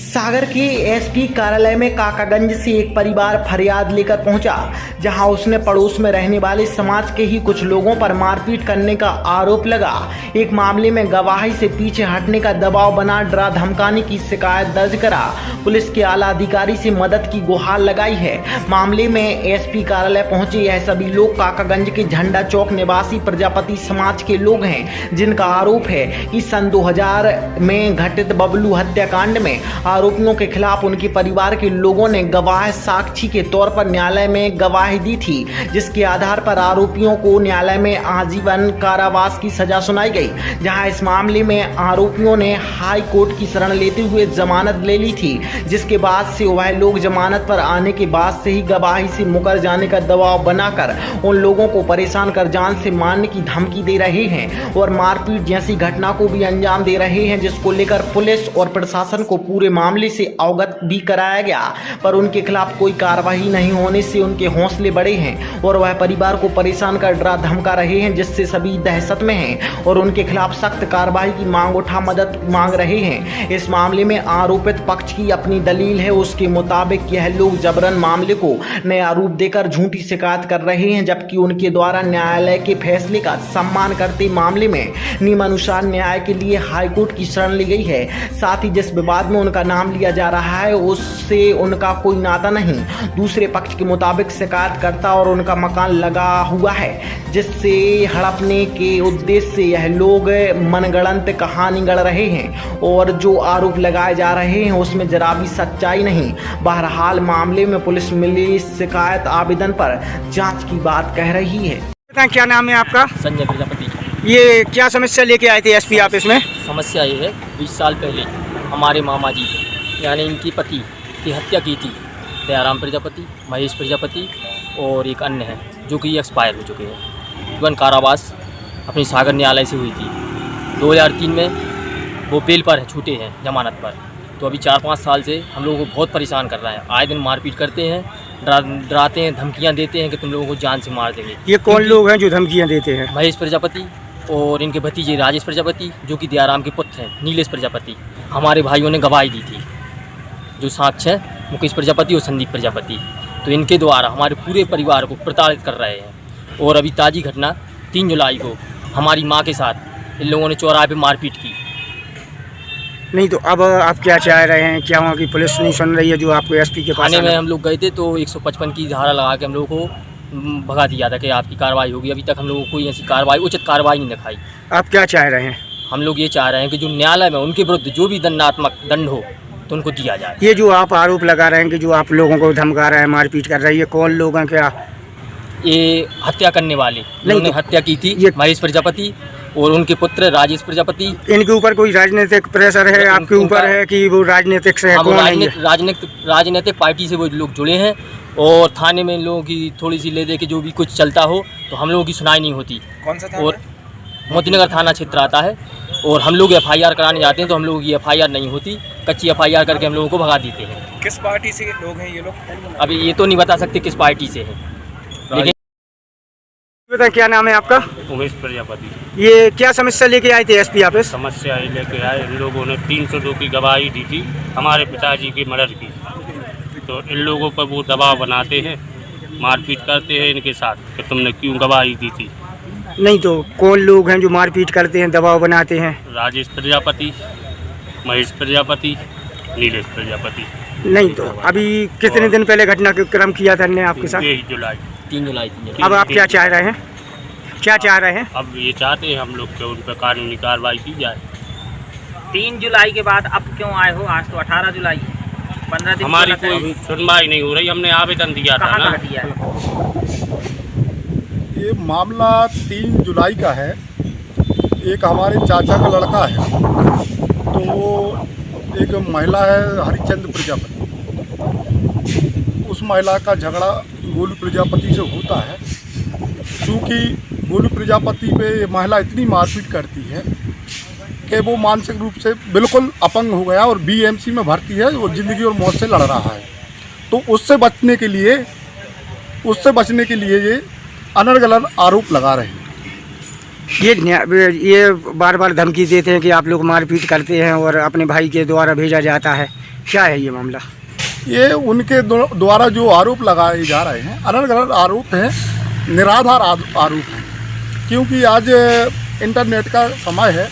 सागर के एसपी कार्यालय में काकागंज से एक परिवार फरियाद लेकर पहुंचा, जहां उसने पड़ोस में रहने वाले समाज के ही कुछ लोगों पर मारपीट करने का आरोप लगा। एक मामले में गवाही से पीछे हटने का दबाव बना डरा धमकाने की शिकायत दर्ज करा। पुलिस के आला अधिकारी से मदद की गुहार लगाई है। मामले में एसपी कार्यालय पहुंचे यह सभी लोग काकागंज के झंडा चौक निवासी प्रजापति समाज के लोग हैं, जिनका आरोप है कि सन 2000 में घटित बबलू हत्याकांड में आरोपियों के खिलाफ उनके परिवार के लोगों ने गवाह साक्षी के तौर पर न्यायालय में गवाही दी थी, जिसके आधार पर आरोपियों को न्यायालय में आजीवन कारावास की सजा सुनाई गई। जहां इस मामले में आरोपियों ने हाई कोर्ट की शरण लेते हुए जमानत ले ली थी, जिसके बाद से वह लोग जमानत पर आने के बाद से ही गवाही से मुकर जाने का दबाव बनाकर उन लोगों को परेशान कर जान से मारने की धमकी दे रहे हैं और मारपीट जैसी घटना को भी अंजाम दे रहे हैं, जिसको लेकर पुलिस और प्रशासन को पूरे मामले से अवगत भी कराया गया, पर उनके खिलाफ कोई कार्रवाई नहीं होने से उनके हौसले बढ़े हैं और वह परिवार को परेशान कर डरा धमका रहे हैं, जिससे सभी दहशत में हैं और उनके खिलाफ सख्त कार्रवाई की मांग उठा मदद मांग रहे हैं। इस मामले में आरोपित पक्ष की अपनी दलील है। उसके मुताबिक यह लोग जबरन मामले को नया रूप देकर झूठी शिकायत कर रहे हैं, जबकि उनके द्वारा न्यायालय के फैसले का सम्मान करते मामले में नियमानुसार न्याय के लिए हाईकोर्ट की शरण ली गई है। साथ ही जिस विवाद में उनका नाम लिया जा रहा है उससे उनका कोई नाता नहीं। दूसरे पक्ष के मुताबिक शिकायतकर्ता और उनका मकान लगा हुआ है, जिससे हड़पने के उद्देश्य से यह लोग मनगढ़ंत कहानी गढ़ रहे हैं और जो आरोप लगाए जा रहे हैं उसमें जरा भी सच्चाई नहीं। बहरहाल मामले में पुलिस मिली शिकायत आवेदन पर जांच की बात कह रही है। क्या नाम है आपका? संजय प्रजापति। ये क्या समस्या लेके आए थे एसपी ऑफिस में? समस्या ये है, 20 साल पहले हमारे मामा जी यानी इनकी पति की हत्या की थी। दयाराम प्रजापति, महेश प्रजापति और एक अन्य है जो कि एक्सपायर हो चुके हैं। जीवन कारावास अपनी सागर न्यायालय से हुई थी। 2003 में वो बेल पर छूटे हैं, जमानत पर। तो अभी 4-5 साल से हम लोगों को बहुत परेशान कर रहा है। आए दिन मारपीट करते हैं, डराते हैं, धमकियां देते हैं कि तुम लोगों को जान से मार देंगे। ये कौन लोग हैं जो धमकियां देते हैं? महेश प्रजापति और इनके भतीजे राजेश प्रजापति, जो कि दयाराम के पुत्र हैं, नीलेश प्रजापति। हमारे भाइयों ने गवाही दी थी, जो साक्ष्य है मुकेश प्रजापति और संदीप प्रजापति। तो इनके द्वारा हमारे पूरे परिवार को प्रताड़ित कर रहे हैं। और अभी ताज़ी घटना 3 जुलाई को हमारी माँ के साथ इन लोगों ने चौराहे पे मारपीट की। नहीं तो अब आप क्या चाह रहे हैं? क्या वहाँ की पुलिस नहीं सुन रही है जो आपको एसपी के पास? थाने में हम लोग गए थे तो 155 की धारा लगा के हम लोगों को भगा दिया था कि आपकी कार्रवाई होगी। अभी तक हम लोगों को कोई ऐसी कार्रवाई, उचित कार्रवाई नहीं दिखाई। आप क्या चाह रहे हैं? हम लोग ये चाह रहे हैं कि जो न्यायालय में उनके विरुद्ध जो भी दंडात्मक दंड हो तो उनको दिया जाए। ये जो आप आरोप लगा रहे हैं कि जो आप लोगों को धमका रहे हैं, मारपीट कर रही है, कौन लोग हैं? क्या ये हत्या करने वाले उन्होंने हत्या की थी, महेश प्रजापति और उनके पुत्र राजेश प्रजापति। इनके ऊपर कोई राजनीतिक प्रेशर है आपके ऊपर है कि वो राजनीतिक से? राजनीतिक पार्टी से वो लोग जुड़े हैं और थाने में इन लोगों की थोड़ी सी ले दे के जो भी कुछ चलता हो तो हम लोगों की सुनाई नहीं होती। कौन सा थाना? और मोतीनगर थाना क्षेत्र आता है और हम लोग FIR कराने जाते हैं तो हम लोगों की FIR नहीं होती। कच्ची FIR करके हम लोगों को भगा देते हैं। किस पार्टी से लोग हैं ये लोग? अभी ये तो नहीं बता सकते किस पार्टी से हैं, लेकिन क्या नाम है आपका? उमेश प्रजापति। ये क्या समस्या लेके आए थे एसपी ऑफिस? समस्या ये लेके आए, इन लोगों ने 302 की गवाही दी थी हमारे पिताजी की मर्डर की। तो इन लोगों पर वो दबाव बनाते हैं, मारपीट करते हैं इनके साथ कि तुमने क्यों गवाही दी थी। नहीं तो कौन लोग हैं जो मारपीट करते हैं, दबाव बनाते हैं? राजेश प्रजापति, महेश प्रजापति, नीलेश प्रजापति। नहीं तो अभी कितने दिन पहले घटना क्रम किया था ने आपके साथ? 3 जुलाई। 3 जुलाई। अब आप क्या चाह रहे हैं? क्या चाह रहे हैं? अब ये चाहते हैं हम लोग कि उन पर कानूनी कार्रवाई की जाए। 3 जुलाई के बाद अब क्यों आए हो? आज तो 18 जुलाई है, 15 दिन हमारी कोई सुनवाई नहीं हो रही। हमने आवेदन दिया था ना। दिया है? ये मामला 3 जुलाई का है। एक हमारे चाचा का लड़का है, तो वो एक महिला है हरिचंद्र प्रजापति। उस महिला का झगड़ा गोलू प्रजापति से होता है। क्योंकि गोलू प्रजापति पे महिला इतनी मारपीट करती है कि वो मानसिक रूप से बिल्कुल अपंग हो गया और BMC में भर्ती है। वो ज़िंदगी और मौत से लड़ रहा है। तो उससे बचने के लिए ये अनर्गल आरोप लगा रहे हैं। ये बार बार धमकी देते हैं कि आप लोग मारपीट करते हैं और अपने भाई के द्वारा भेजा जाता है, क्या है ये मामला? ये उनके द्वारा जो आरोप लगाए जा रहे हैं अलग-अलग आरोप हैं, निराधार आरोप हैं, क्योंकि आज इंटरनेट का समय है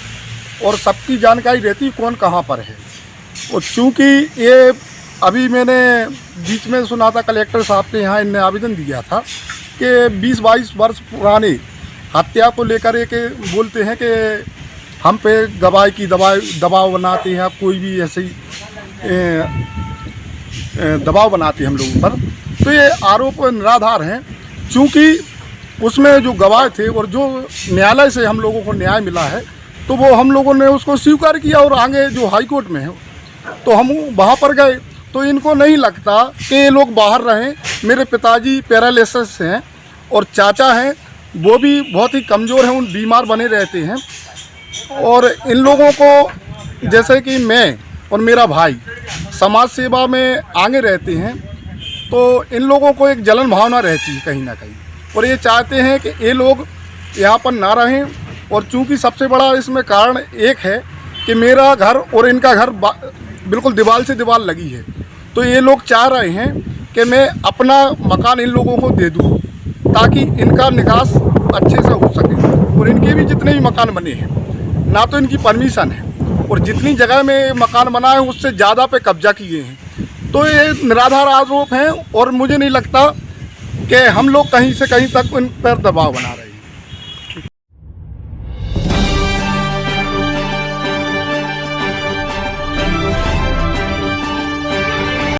और सबकी जानकारी रहती कौन कहाँ पर है। और चूँकि ये अभी मैंने बीच में सुना था कलेक्टर साहब के यहाँ इनने आवेदन दिया था कि 20-22 वर्ष पुराने हत्या को लेकर एक बोलते हैं कि हम पे गवाही की दबाव बनाते हैं, कोई भी ऐसे ही दबाव बनाते हैं हम लोगों पर। तो ये आरोप निराधार हैं, चूँकि उसमें जो गवाह थे और जो न्यायालय से हम लोगों को न्याय मिला है तो वो हम लोगों ने उसको स्वीकार किया और आगे जो हाई कोर्ट में है तो हम वहाँ पर गए। तो इनको नहीं लगता कि ये लोग बाहर रहें। मेरे पिताजी पैरालिसिस हैं और चाचा हैं, वो भी बहुत ही कमज़ोर हैं, उन बीमार बने रहते हैं। और इन लोगों को जैसे कि मैं और मेरा भाई समाज सेवा में आगे रहते हैं तो इन लोगों को एक जलन भावना रहती है कहीं ना कहीं, और ये चाहते हैं कि ये लोग यहाँ पर ना रहें। और चूँकि सबसे बड़ा इसमें कारण एक है कि मेरा घर और इनका घर बिल्कुल दीवार से दीवार लगी है, तो ये लोग चाह रहे हैं कि मैं अपना मकान इन लोगों को दे दूँ ताकि इनका निकास अच्छे से हो सके। और इनके भी जितने भी मकान बने हैं ना तो इनकी परमिशन है और जितनी जगह में मकान बना है उससे ज़्यादा पे कब्जा किए हैं। तो ये निराधार आरोप हैं और मुझे नहीं लगता कि हम लोग कहीं से कहीं तक इन पर दबाव बना रहे हैं।